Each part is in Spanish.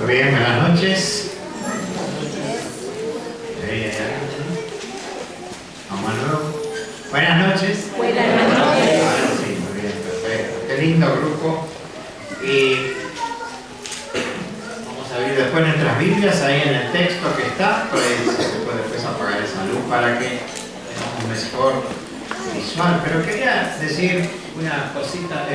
Muy bien, buenas noches. Vamos a nuevo. Buenas noches. Buenas noches. Sí, muy bien, perfecto. Qué lindo grupo. Y vamos a ver después nuestras Biblias, ahí en el texto que está, por ahí se puede después apagar esa luz para que tengamos un mejor visual. Pero quería decir una cosita.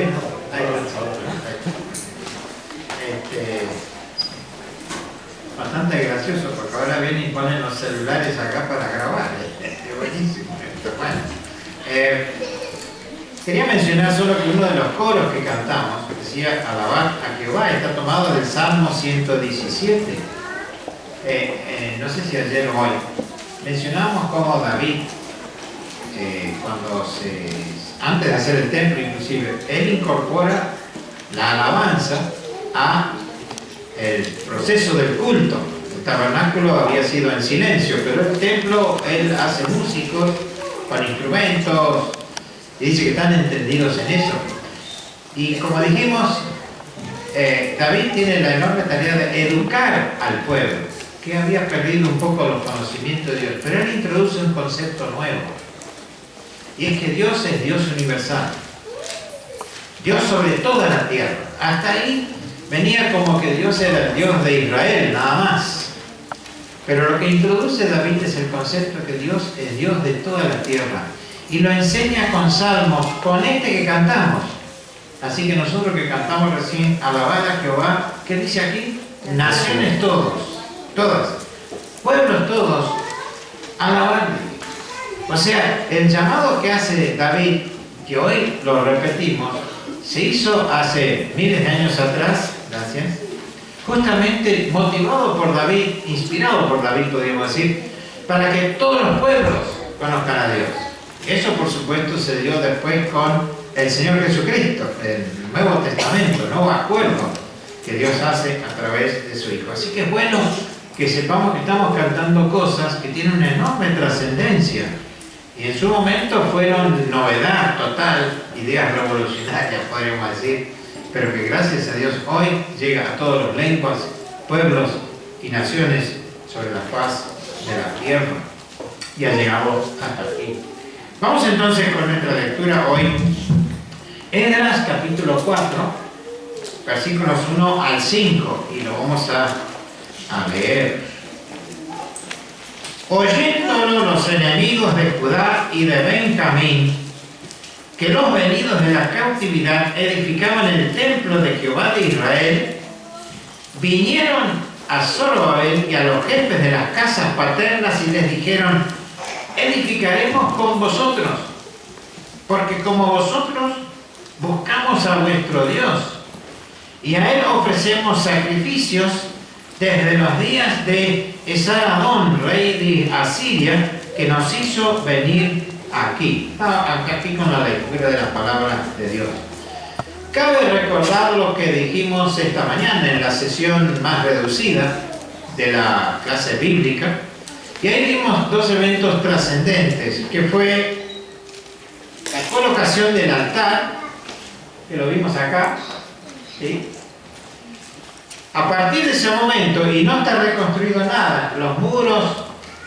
Bastante gracioso porque ahora vienen y ponen los celulares acá para grabar. Es buenísimo. Bueno, quería mencionar solo que uno de los coros que cantamos decía alabar a Jehová, está tomado del Salmo 117. No sé si ayer o hoy mencionábamos cómo David, antes de hacer el templo inclusive, él incorpora la alabanza a el proceso del culto. El tabernáculo había sido en silencio, pero el templo, él hace músicos con instrumentos y dice que están entendidos en eso. Y como dijimos, David tiene la enorme tarea de educar al pueblo, que había perdido un poco los conocimientos de Dios, pero él introduce un concepto nuevo, y es que Dios es Dios universal, Dios sobre toda la tierra. Hasta ahí venía como que Dios era el Dios de Israel, nada más. Pero lo que introduce David es el concepto que Dios es Dios de toda la tierra. Y lo enseña con salmos, con este que cantamos. Así que nosotros que cantamos recién, alabad a Jehová, ¿qué dice aquí? Naciones todas, pueblos todos, alabadle. O sea, el llamado que hace David, que hoy lo repetimos, se hizo hace miles de años atrás, gracias, justamente motivado por David, inspirado por David, podríamos decir, para que todos los pueblos conozcan a Dios. Eso, por supuesto, se dio después con el Señor Jesucristo, el Nuevo Testamento, el nuevo acuerdo que Dios hace a través de su Hijo. Así que es bueno que sepamos que estamos cantando cosas que tienen una enorme trascendencia. Y en su momento fueron novedad total, ideas revolucionarias, podríamos decir, pero que gracias a Dios hoy llega a todas las lenguas, pueblos y naciones sobre la faz de la tierra. Y ha llegado hasta aquí. Vamos entonces con nuestra lectura hoy. Esdras capítulo 4, versículos 1 al 5, y lo vamos a leer. Oyéndolo los enemigos de Judá y de Benjamín, que los venidos de la cautividad edificaban el templo de Jehová de Israel, vinieron a Zorobabel y a los jefes de las casas paternas y les dijeron: edificaremos con vosotros, porque como vosotros buscamos a vuestro Dios, y a él ofrecemos sacrificios desde los días de Esaradón, rey de Asiria, que nos hizo venir aquí. Aquí con la lectura de las palabras de Dios. Cabe recordar lo que dijimos esta mañana en la sesión más reducida de la clase bíblica, y ahí vimos dos eventos trascendentes, que fue la colocación del altar, que lo vimos acá, ¿sí? A partir de ese momento, y no está reconstruido nada, los muros,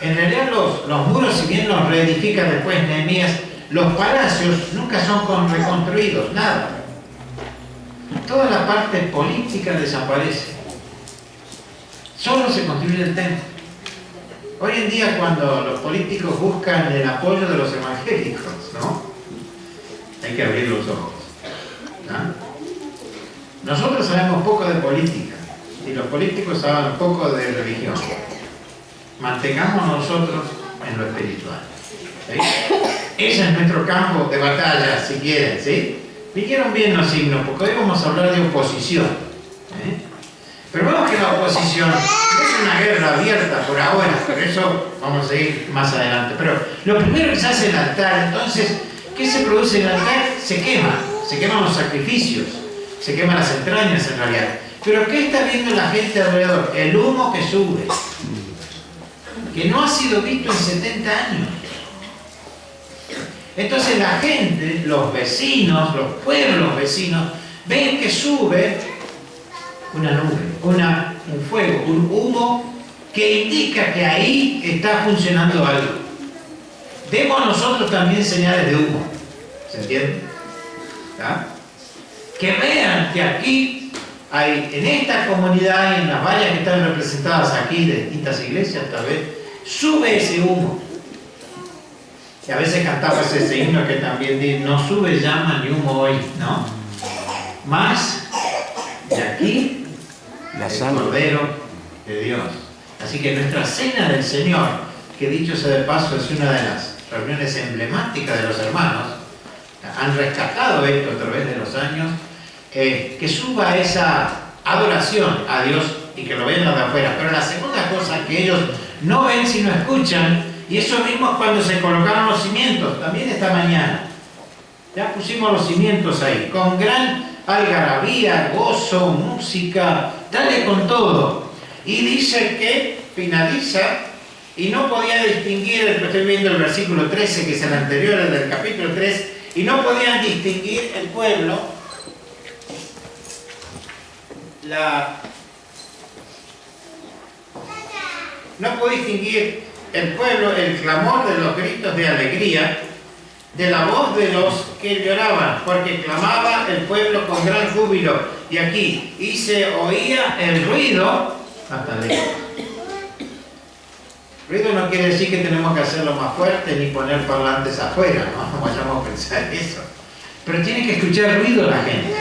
en realidad los muros, si bien los reedifica después Nehemías, los palacios nunca son reconstruidos, nada. Toda la parte política desaparece. Solo se construye el templo. Hoy en día, cuando los políticos buscan el apoyo de los evangélicos, ¿no? Hay que abrir los ojos, ¿no? Nosotros sabemos poco de política y los políticos saben poco de religión. Mantengamos nosotros en lo espiritual, ¿sí? Ese es nuestro campo de batalla, si quieren, ¿sí? Vinieron bien los signos, porque hoy vamos a hablar de oposición, ¿eh? Pero vemos que la oposición no es una guerra abierta por ahora, pero eso vamos a ir más adelante. Pero lo primero que se hace en el altar, entonces, ¿qué se produce en el altar? Se queman los sacrificios, se queman las entrañas en realidad. Pero ¿qué está viendo la gente alrededor? El humo que sube, que no ha sido visto en 70 años. Entonces la gente, los vecinos, los pueblos vecinos, ven que sube una nube, un fuego, un humo que indica que ahí está funcionando algo. Demos nosotros también señales de humo, ¿se entiende? ¿Ah? Que vean que aquí hay, en esta comunidad y en las varias que están representadas aquí de distintas iglesias, tal vez, sube ese humo. Y a veces cantamos ese himno que también dice, no sube llama ni humo hoy, ¿no? Más de aquí, el Cordero de Dios. Así que nuestra cena del Señor, que dicho sea de paso es una de las reuniones emblemáticas de los hermanos, han rescatado esto a través de los años, que suba esa adoración a Dios y que lo vean de afuera. Pero la segunda cosa que ellos no ven sino escuchan, y eso mismo es cuando se colocaron los cimientos, también esta mañana. Ya pusimos los cimientos ahí, con gran algarabía, gozo, música, dale con todo. Y dice que finaliza, y no podía distinguir, estoy viendo el versículo 13, que es el anterior, el del capítulo 3, y no podían distinguir el pueblo, no podía distinguir el pueblo, el clamor de los gritos de alegría, de la voz de los que lloraban, porque clamaba el pueblo con gran júbilo. Y aquí, y se oía el ruido hasta lejos. Ruido no quiere decir que tenemos que hacerlo más fuerte ni poner parlantes afuera, no vayamos a pensar eso. Pero tiene que escuchar ruido la gente.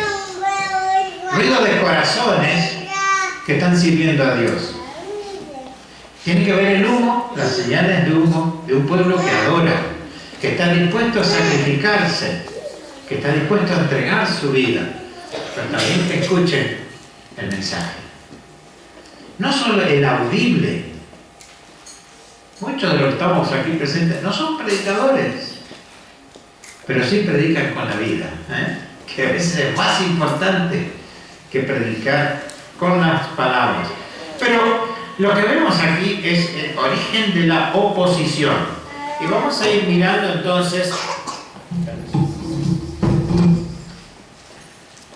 Ruido de corazones que están sirviendo a Dios. Tiene que ver el humo, las señales de humo de un pueblo que adora, que está dispuesto a sacrificarse, que está dispuesto a entregar su vida, pero también que escuchen el mensaje. No solo el audible. Muchos de los que estamos aquí presentes no son predicadores, pero sí predican con la vida, que a veces es más importante que predicar con las palabras. Pero lo que vemos aquí es el origen de la oposición. Y vamos a ir mirando entonces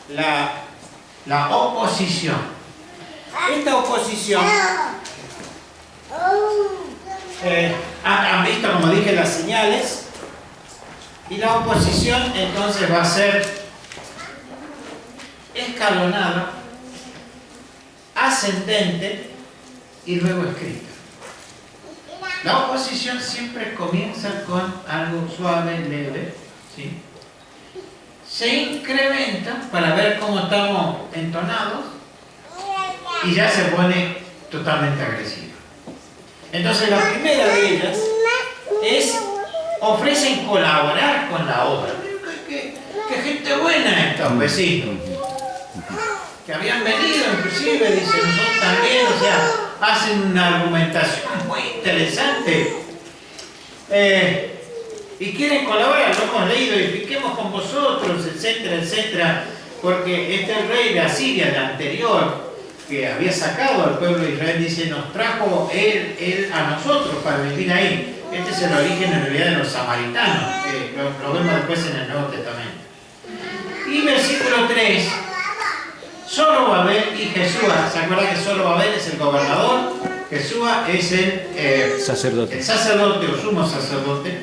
la oposición. Esta oposición, han visto, como dije, las señales, y la oposición entonces va a ser escalonada, ascendente y luego escrita. La oposición siempre comienza con algo suave, leve, ¿sí? Se incrementa para ver cómo estamos entonados y ya se pone totalmente agresiva. Entonces la primera de ellas es, ofrecen colaborar con la obra. Qué gente buena estos vecinos, que habían venido inclusive, dicen, nosotros también, o sea, hacen una argumentación muy interesante, y quieren colaborar, lo hemos leído, edifiquemos con vosotros, etcétera, etcétera, porque este rey de Asiria, el anterior, que había sacado al pueblo de Israel, dice, nos trajo él a nosotros para vivir ahí. Este es el origen en realidad de los samaritanos, que lo vemos después en el Nuevo Testamento. Y versículo 3, Zorobabel y Jesúa. ¿Se acuerdan que Zorobabel es el gobernador? Jesúa es el sacerdote. El sacerdote o sumo sacerdote.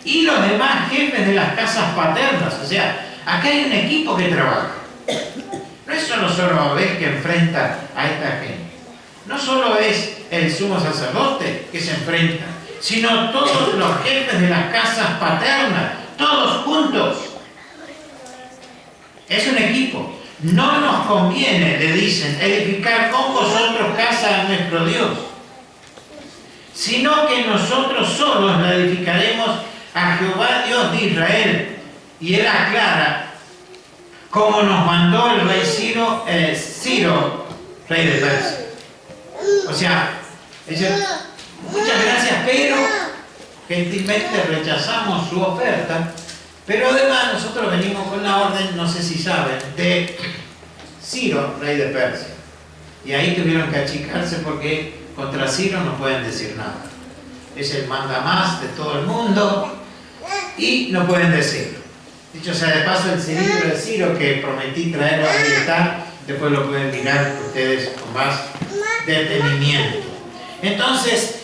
Y los demás jefes de las casas paternas. O sea, acá hay un equipo que trabaja. No es solo Zorobabel que enfrenta a esta gente. No solo es el sumo sacerdote que se enfrenta, sino todos los jefes de las casas paternas, todos juntos. Es un equipo. No nos conviene, le dicen, edificar con vosotros casa a nuestro Dios, sino que nosotros solos la edificaremos a Jehová Dios de Israel. Y él aclara, como nos mandó el rey Ciro, rey de Persia. O sea, dice, muchas gracias, pero gentilmente rechazamos su oferta. Pero además nosotros venimos con la orden, no sé si saben, de Ciro, rey de Persia. Y ahí tuvieron que achicarse porque contra Ciro no pueden decir nada. Es el mandamás de todo el mundo y no pueden decirlo. Dicho sea de paso, el libro de Ciro que prometí traerlo a está Después lo pueden mirar ustedes con más detenimiento. Entonces,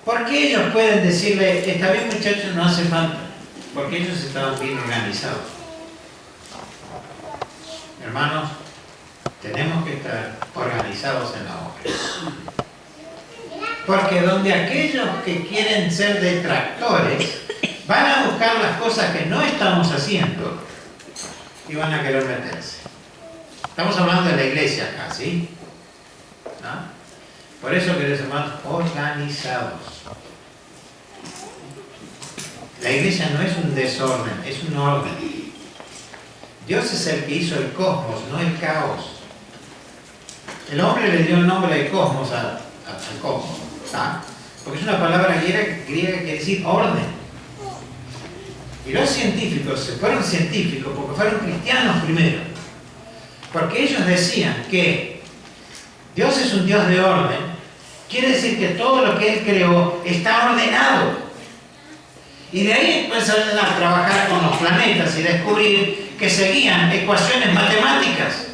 ¿por qué ellos pueden decirle, está bien muchachos, no hace falta? Porque ellos estaban bien organizados. Hermanos, tenemos que estar organizados en la obra. Porque donde aquellos que quieren ser detractores van a buscar las cosas que no estamos haciendo y van a querer meterse. Estamos hablando de la iglesia acá, ¿sí? ¿No? Por eso, queridos hermanos, organizados. La iglesia no es un desorden, es un orden. Dios es el que hizo el cosmos, no el caos. El hombre le dio el nombre de cosmos al cosmos, ¿tá? Porque es una palabra griega que quiere decir orden. Y los científicos se fueron científicos porque fueron cristianos primero. Porque ellos decían que Dios es un Dios de orden, quiere decir que todo lo que Él creó está ordenado. Y de ahí empezaron a trabajar con los planetas y descubrir que seguían ecuaciones matemáticas.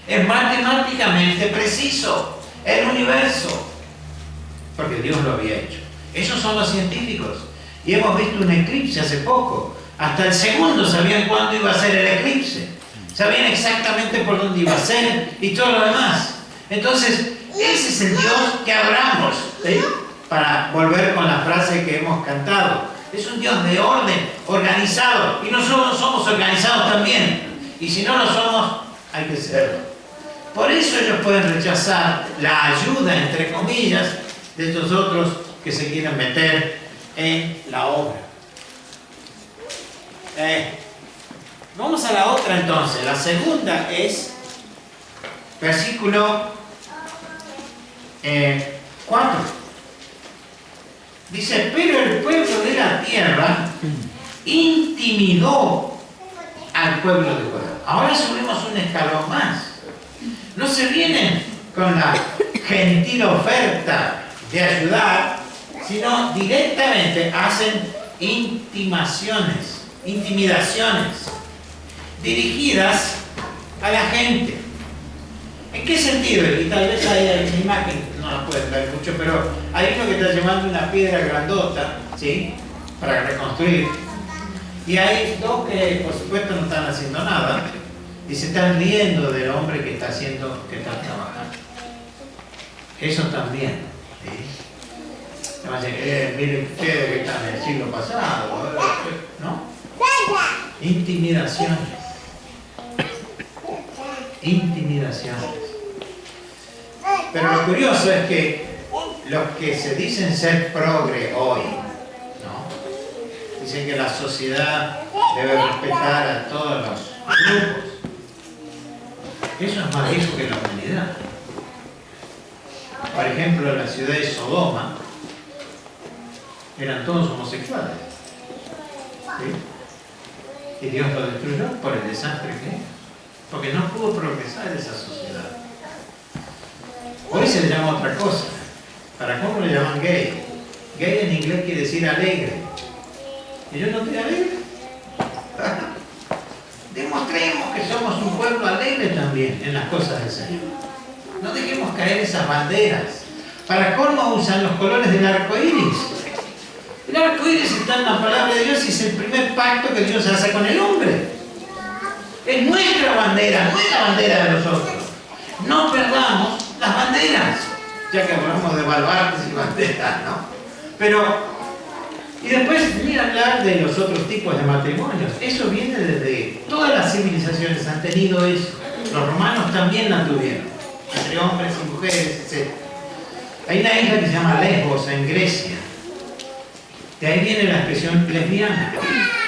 Es matemáticamente preciso el universo, porque Dios lo había hecho. Esos son los científicos. Y hemos visto un eclipse hace poco. Hasta el segundo sabían cuándo iba a ser el eclipse. Sabían exactamente por dónde iba a ser y todo lo demás. Entonces, ese es el Dios que adoramos, ¿sí? Para volver con la frase que hemos cantado. Es un Dios de orden, organizado. Y nosotros somos organizados también. Y si no lo somos, hay que serlo. Por eso ellos pueden rechazar la ayuda, entre comillas, de estos otros que se quieren meter en la obra. Vamos a la otra entonces. La segunda es versículo 4. Dice, pero el pueblo de la tierra intimidó al pueblo de Judá. Ahora subimos un escalón más. No se vienen con la gentil oferta de ayudar, sino directamente hacen intimidaciones dirigidas a la gente. ¿En qué sentido? Y tal vez hay una imagen, no la pueden ver mucho, pero hay uno que está llevando una piedra grandota, ¿sí? Para reconstruir. Y hay dos que por supuesto no están haciendo nada y se están riendo del hombre que está trabajando. Eso también, ¿sí? Miren ustedes que están en el siglo pasado, ¿no? Intimidaciones. Pero lo curioso es que los que se dicen ser progre hoy, ¿no? Dicen que la sociedad debe respetar a todos los grupos. Eso es más viejo que la humanidad. Por ejemplo, en la ciudad de Sodoma eran todos homosexuales, ¿sí? Y Dios lo destruyó por el desastre que era, porque no pudo progresar esa sociedad. Hoy se le llama otra cosa. ¿Para cómo le llaman gay? Gay en inglés quiere decir alegre. ¿Y yo no estoy alegre? Demostremos que somos un pueblo alegre también en las cosas del Señor. No dejemos caer esas banderas. ¿Para cómo usan los colores del arco iris? El arco iris está en la palabra de Dios y es el primer pacto que Dios hace con el hombre. Es nuestra bandera, no es la bandera de los otros. No perdamos las banderas, ya que hablamos de baluartes y banderas, ¿no? Pero, y después ni hablar de los otros tipos de matrimonios. Eso viene desde todas las civilizaciones han tenido eso. Los romanos también la tuvieron, entre hombres y mujeres, etc. Hay una isla que se llama Lesbos en Grecia. De ahí viene la expresión lesbiana,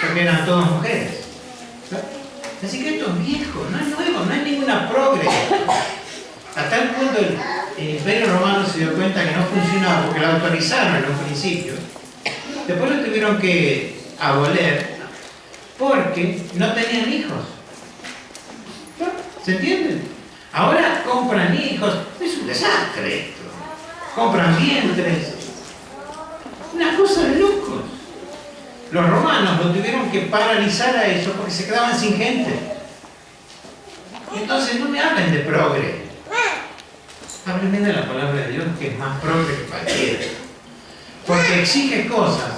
porque eran todas mujeres. Así que esto es viejo, no es nuevo, no hay ninguna progre. A tal punto el Imperio Romano se dio cuenta que no funcionaba porque lo autorizaron en un principio. Después lo tuvieron que abolir porque no tenían hijos. ¿Se entienden? Ahora compran hijos, es un desastre esto. Compran vientres. Una cosa de locos. Los romanos lo tuvieron que paralizar a eso porque se quedaban sin gente. Entonces no me hablen de progre. Háblenme de la palabra de Dios, que es más progre que cualquiera. Porque exige cosas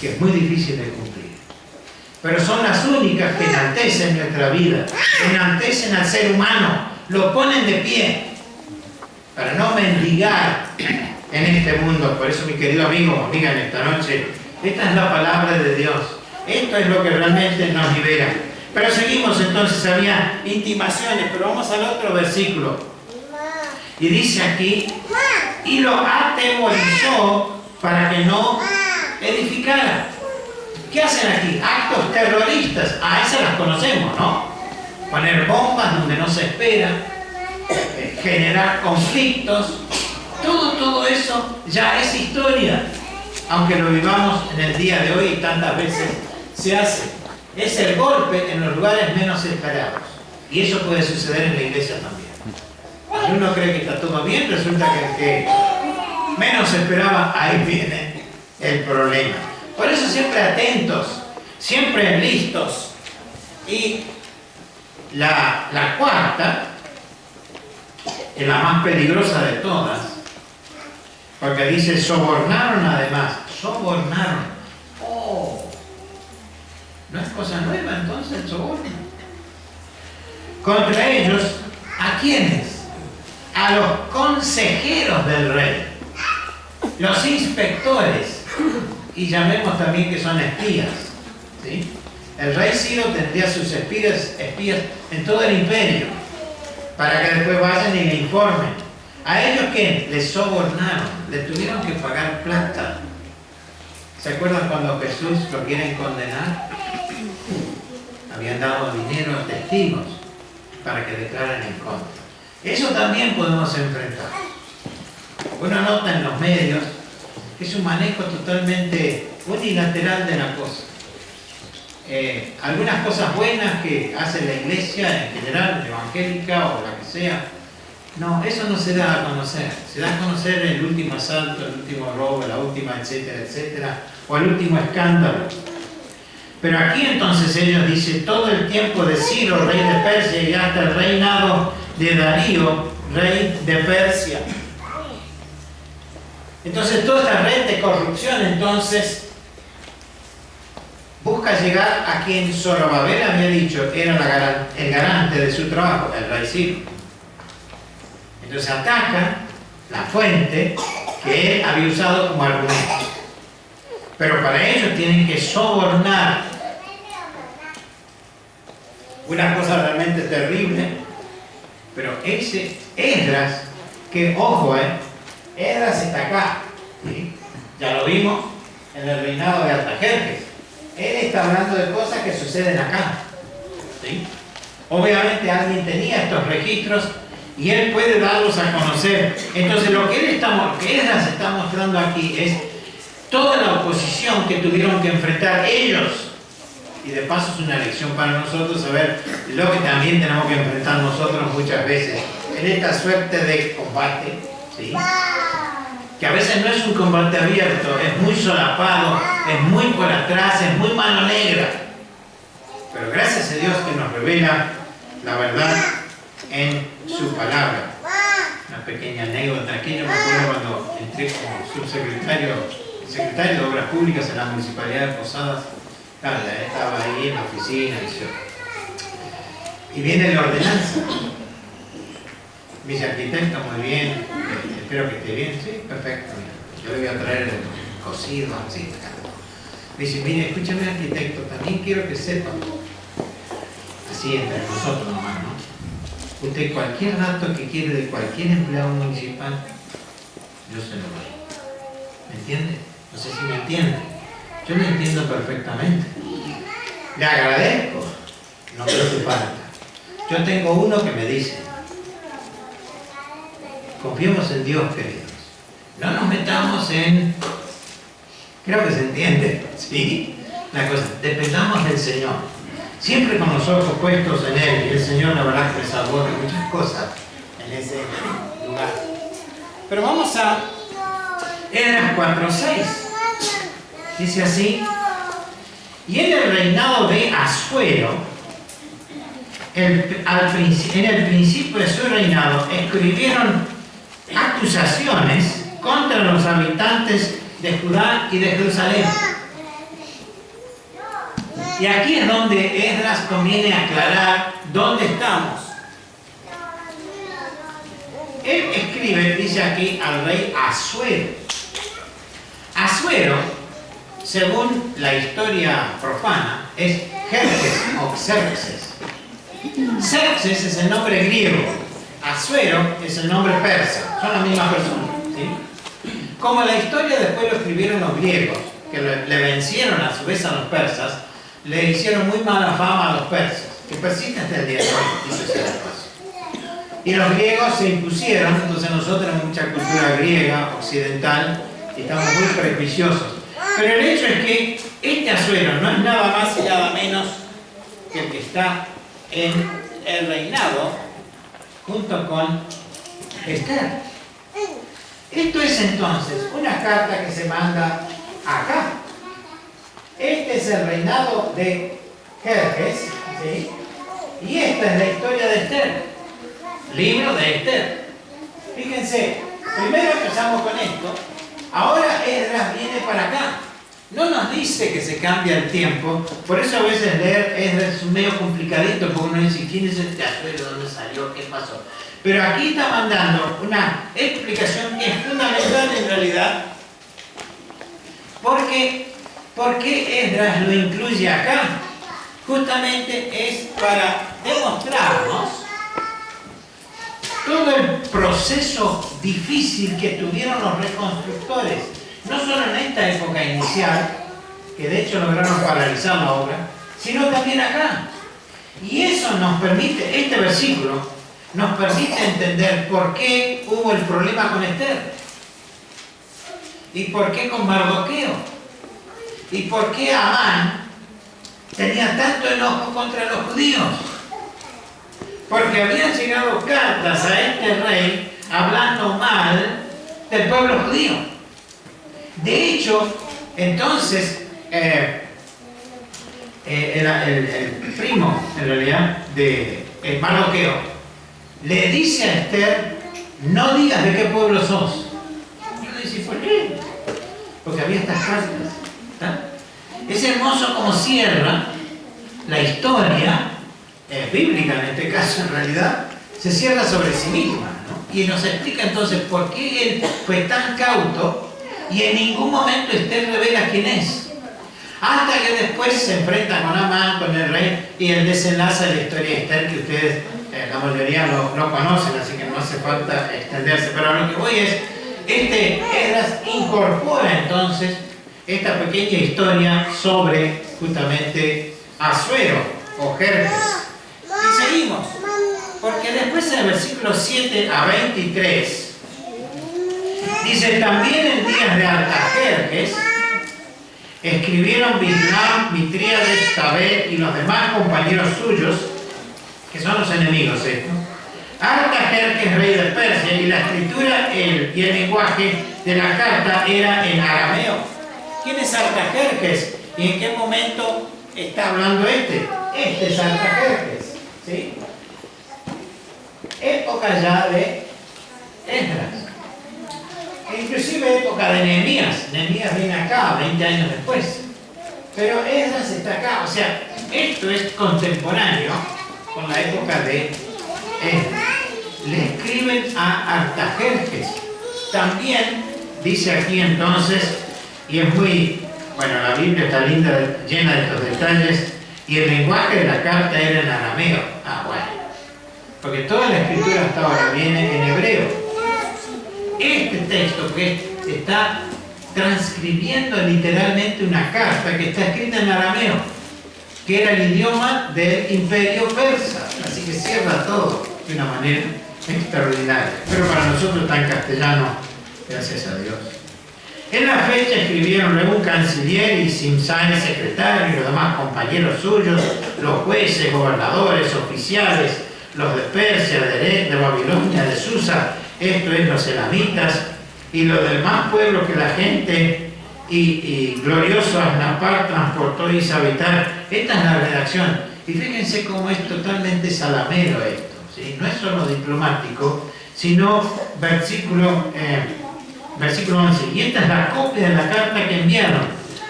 que es muy difícil de cumplir. Pero son las únicas que enaltecen nuestra vida, enaltecen al ser humano, lo ponen de pie, para no mendigar en este mundo. Por eso, mi querido amigo, amiga, en esta noche, esta es la palabra de Dios. Esto es lo que realmente nos libera. Pero seguimos entonces, había intimaciones, pero vamos al otro versículo. Y dice aquí, y lo atemorizó para que no edificara. ¿Qué hacen aquí? Actos terroristas. Ah, esas las conocemos, ¿no? Poner bombas donde no se espera, generar conflictos. Todo eso ya es historia. Aunque lo vivamos en el día de hoy y tantas veces se hace. Es el golpe en los lugares menos esperados. Y eso puede suceder en la iglesia también. Cuando uno cree que está todo bien, resulta que el que menos esperaba, ahí viene el problema. Por eso siempre atentos, siempre listos. Y la cuarta es la más peligrosa de todas, porque dice, sobornaron además. Sobornaron. Oh, no es cosa nueva entonces el soborno. Contra ellos, ¿a quiénes? A los consejeros del rey, los inspectores, y llamemos también que son espías, ¿sí? El rey Ciro tendría sus espías en todo el imperio, para que después vayan y le informen. A ellos que les sobornaron, les tuvieron que pagar plata. ¿Se acuerdan cuando Jesús lo quieren condenar? Habían dado dinero a testigos para que declaren en contra. Eso también podemos enfrentar. Uno nota en los medios que es un manejo totalmente unilateral de la cosa. Algunas cosas buenas que hace la iglesia en general, evangélica o la que sea, no, eso no se da a conocer. Se da a conocer el último asalto, el último robo, la última, etcétera, etcétera, o el último escándalo. Pero aquí entonces ellos dicen, todo el tiempo de Ciro, rey de Persia, y hasta el reinado de Darío, rey de Persia. Entonces toda esta red de corrupción entonces busca llegar a quien Zorobabel había dicho era el garante de su trabajo, el rey Ciro. Entonces atacan la fuente que él había usado como argumento. Pero para ello tienen que sobornar. Una cosa realmente terrible. Pero ese Esdras, que ojo, Esdras está acá, ¿sí? Ya lo vimos en el reinado de Artajerjes. Él está hablando de cosas que suceden acá, ¿sí? Obviamente alguien tenía estos registros y él puede darlos a conocer. Entonces lo que Esdras está mostrando aquí es toda la oposición que tuvieron que enfrentar ellos. Y de paso es una lección para nosotros saber lo que también tenemos que enfrentar nosotros muchas veces en esta suerte de combate, ¿sí? Que a veces no es un combate abierto, es muy solapado, es muy por atrás, es muy mano negra. Pero gracias a Dios que nos revela la verdad en su palabra. Una pequeña anécdota. Aquí yo me acuerdo cuando entré como secretario de Obras Públicas en la Municipalidad de Posadas. Claro, estaba ahí en la oficina y viene la ordenanza. Me dice, arquitecto, muy bien, espero que esté bien. Sí, perfecto, mira, yo le voy a traer el cocido, así. Me dice, mire, escúchame, arquitecto, también quiero que sepa, así entre nosotros nomás, ¿no? Usted cualquier dato que quiere de cualquier empleado municipal, yo se lo doy. ¿Me entiende? No sé si me entiende. Yo lo entiendo perfectamente. Le agradezco. No me hace falta. Yo tengo uno que me dice, confiemos en Dios, queridos. No nos metamos en... Creo que se entiende, ¿sí? La cosa, dependamos del Señor. Siempre con los ojos puestos en Él. Y el Señor, la verdad, que me salvó de muchas cosas en ese lugar. Pero vamos a Esdras 4:6. Dice así: y en el reinado de Asuero, en el principio de su reinado escribieron acusaciones contra los habitantes de Judá y de Jerusalén. Y aquí es donde Esdras conviene aclarar dónde estamos. Él escribe, dice aquí, al rey Asuero. Asuero, según la historia profana, es Jerjes o Xerxes. Xerxes es el nombre griego, Asuero es el nombre persa, son la misma persona, ¿sí? Como la historia después lo escribieron los griegos, que le vencieron a su vez a los persas, le hicieron muy mala fama a los persas, que persisten hasta el día de hoy, dice ese paso. Y los griegos se impusieron, entonces nosotros tenemos mucha cultura griega, occidental, y estamos muy prejuiciosos. Pero el hecho es que este Asuero no es nada más y nada menos que el que está en el reinado junto con Esther. Esto es entonces una carta que se manda acá. Este es el reinado de Jerjes, ¿sí? Y esta es la historia de Esther, libro de Esther. Fíjense, primero empezamos con esto, ahora Esdras viene para acá. No nos dice que se cambia el tiempo, por eso a veces leer es medio complicadito, porque uno dice, ¿quién es este Asuero? ¿Dónde salió? ¿Qué pasó? Pero aquí está mandando una explicación que es fundamental en realidad, porque ¿por qué Esdras lo incluye acá? Justamente es para demostrarnos todo el proceso difícil que tuvieron los reconstructores, no solo en esta época inicial, que de hecho lograron paralizar la obra, sino también acá. Y eso nos permite, este versículo, nos permite entender por qué hubo el problema con Esther, y por qué con Mardoqueo, y por qué Amán tenía tanto enojo contra los judíos. Porque habían llegado cartas a este rey hablando mal del pueblo judío. De hecho, entonces, el primo, en realidad, de Mardoqueo, le dice a Esther, no digas de qué pueblo sos. Y uno dice, ¿por qué? Porque había estas cartas. Es hermoso como cierra la historia bíblica, en este caso en realidad, se cierra sobre sí misma, ¿no? Y nos explica entonces por qué él fue tan cauto y en ningún momento Esther revela quién es. Hasta que después se enfrenta con Amán, con el rey, y el desenlace de la historia de Esther, que ustedes, la mayoría lo conocen, así que no hace falta extenderse. Pero a lo que voy es, Esdras incorpora entonces esta pequeña historia sobre justamente Asuero o Jerjes. Y seguimos, porque después en el versículo 7 a 23 dice, también en días de Artajerjes escribieron Biglam, Mitríades, Tabé y los demás compañeros suyos, que son los enemigos estos, Artajerjes, rey de Persia, y la escritura y el lenguaje de la carta era en arameo. ¿Quién es Artajerjes? ¿Y en qué momento está hablando este? Este es Artajerjes, ¿sí? Época ya de Esdras. E inclusive época de Nehemías. Nehemías viene acá 20 años después. Pero Esdras está acá. O sea, esto es contemporáneo con la época de Esdras. Le escriben a Artajerjes. También dice aquí entonces, y es muy, bueno, la Biblia está linda, llena de estos detalles, y el lenguaje de la carta era en arameo. Ah, bueno, porque toda la escritura hasta ahora viene en hebreo. Este texto que está transcribiendo literalmente una carta que está escrita en arameo, que era el idioma del imperio persa, así que cierra todo de una manera extraordinaria. Pero para nosotros está en castellano, gracias a Dios. En la fecha escribieron luego un canciller y Simsai, secretario, y los demás compañeros suyos, los jueces, gobernadores, oficiales, los de Persia, de Erech, de Babilonia, de Susa, esto es los elamitas, y los demás pueblos que la gente y glorioso Asnapar transportó y hizo habitar. Esta es la redacción. Y fíjense cómo es totalmente salamero esto, ¿sí? No es solo diplomático, sino versículo 11. Y esta es la copia de la carta que enviaron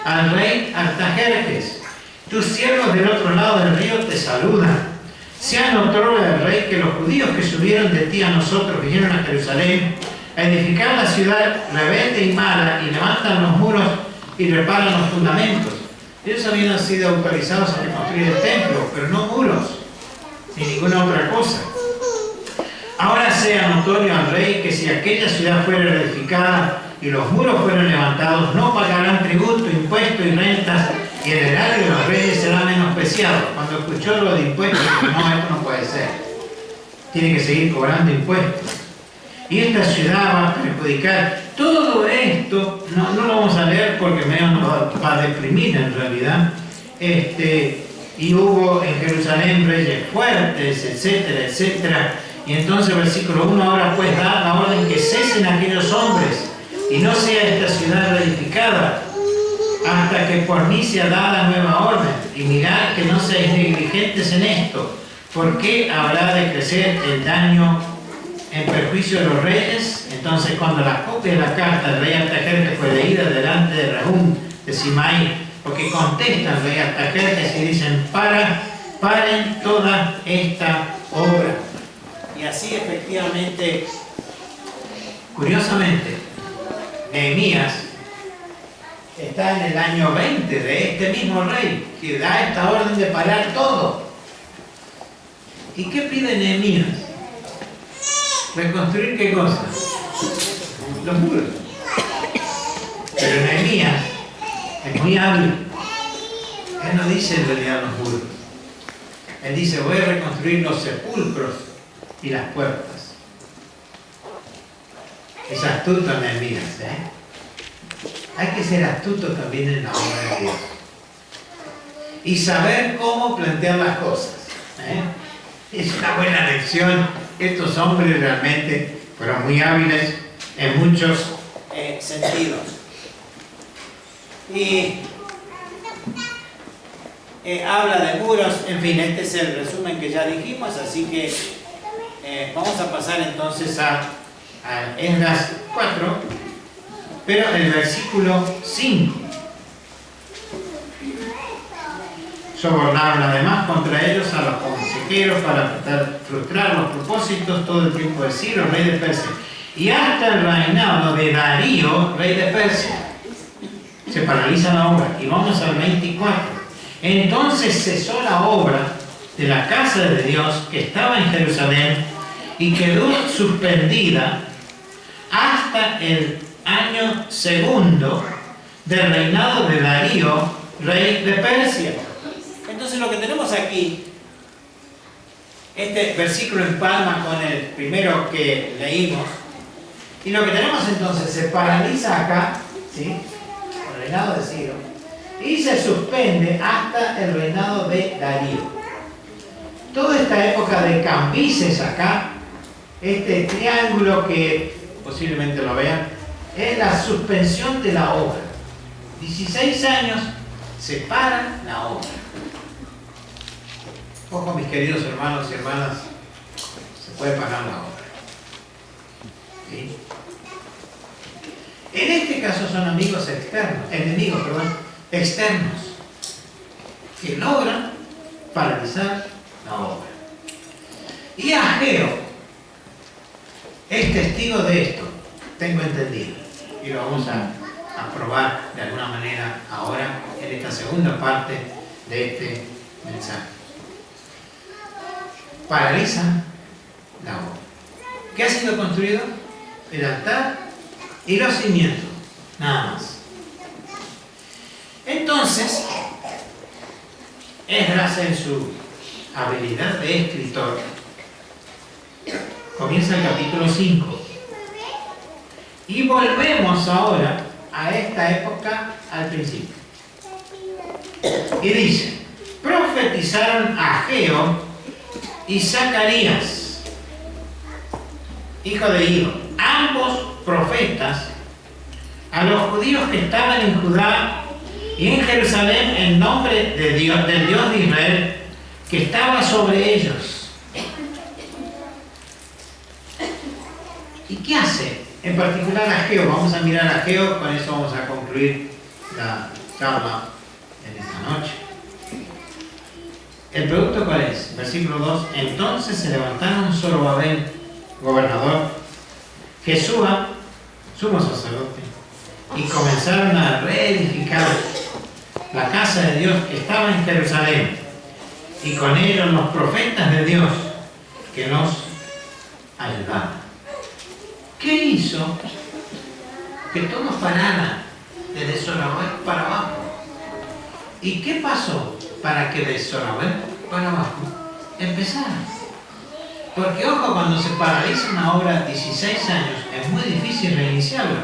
al rey Artajerjes. Tus siervos del otro lado del río te saludan. Sea notorio al rey que los judíos que subieron de ti a nosotros vinieron a Jerusalén a edificar la ciudad rebelde y mala, y levantan los muros y reparan los fundamentos. Ellos habían sido autorizados a reconstruir el templo, pero no muros, ni ninguna otra cosa. Ahora sea notorio al rey que si aquella ciudad fuera reedificada y los muros fueran levantados, no pagarán tributo, impuestos y rentas, y el erario de los reyes será menospreciado. Cuando escuchó lo de impuestos, dijo, no, esto no puede ser. Tiene que seguir cobrando impuestos. Y esta ciudad va a perjudicar. Todo esto, no lo vamos a leer porque medio nos va a deprimir en realidad. Y hubo en Jerusalén reyes fuertes, etcétera, etcétera. Y entonces versículo 1, ahora pues da la orden que cesen aquellos hombres y no sea esta ciudad reedificada hasta que por mí sea dada nueva orden. Y mirad que no seáis negligentes en esto, porque habrá de crecer el daño en perjuicio de los reyes. Entonces cuando la copia de la carta del rey Artajerjes fue leída delante de Rehum de Simei, porque contestan al rey Artajerjes y dicen, paren toda esta obra. Y así efectivamente, curiosamente, Nehemías está en el año 20 de este mismo rey, que da esta orden de parar todo. ¿Y qué pide Nehemías? ¿Reconstruir qué cosa? Los muros. Pero Nehemías es muy hábil. Él no dice en realidad los muros. Él dice, voy a reconstruir los sepulcros y las puertas. Es astuto Nehemías, Hay que ser astuto también en la obra de Dios. Y saber cómo plantear las cosas. Es una buena lección. Estos hombres realmente fueron muy hábiles en muchos sentidos. Y habla de muros. En fin, este es el resumen que ya dijimos, así que vamos a pasar entonces a Esdras 4, pero el versículo 5. Sobornaron además contra ellos a los consejeros para frustrar los propósitos todo el tiempo de Ciro, rey de Persia, y hasta el reinado de Darío, rey de Persia. Se paraliza la obra. Y vamos al 24. Entonces cesó la obra de la casa de Dios que estaba en Jerusalén y quedó suspendida hasta el año segundo del reinado de Darío, rey de Persia. Entonces lo que tenemos aquí, este versículo empalma con el primero que leímos, y lo que tenemos entonces se paraliza acá, ¿sí?, el reinado de Ciro, y se suspende hasta el reinado de Darío. Toda esta época de Cambises acá, este triángulo que posiblemente lo vean, es la suspensión de la obra. 16 años se para la obra. Ojo, mis queridos hermanos y hermanas, se puede parar la obra. ¿Sí? En este caso son enemigos externos, que logran paralizar la obra. Y Ageo es testigo de esto, tengo entendido, y lo vamos a probar de alguna manera ahora en esta segunda parte de este mensaje. Paralizan la obra. ¿Qué ha sido construido? El altar y los cimientos, nada más. Entonces, Esdras, en su habilidad de escritor, comienza el capítulo 5. Y volvemos ahora a esta época al principio. Y dice, profetizaron Ageo y Zacarías, hijo de Ido, ambos profetas, a los judíos que estaban en Judá y en Jerusalén en nombre de Dios, del Dios de Israel, que estaba sobre ellos. ¿Y qué hace? En particular Ageo, vamos a mirar a Ageo, con eso vamos a concluir la charla en esta noche. ¿El producto cuál es? Versículo 2. Entonces se levantaron Zorobabel, gobernador, Jesúa, sumo sacerdote, y comenzaron a reedificar la casa de Dios que estaba en Jerusalén, y con ellos los profetas de Dios que nos ayudaban. ¿Qué hizo que todos pararan desde Zorobabel para abajo? ¿Y qué pasó para que de Zorobabel para abajo empezara? Porque ojo, cuando se paraliza una obra 16 años, es muy difícil reiniciarla.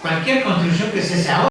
Cualquier construcción que se hace ahora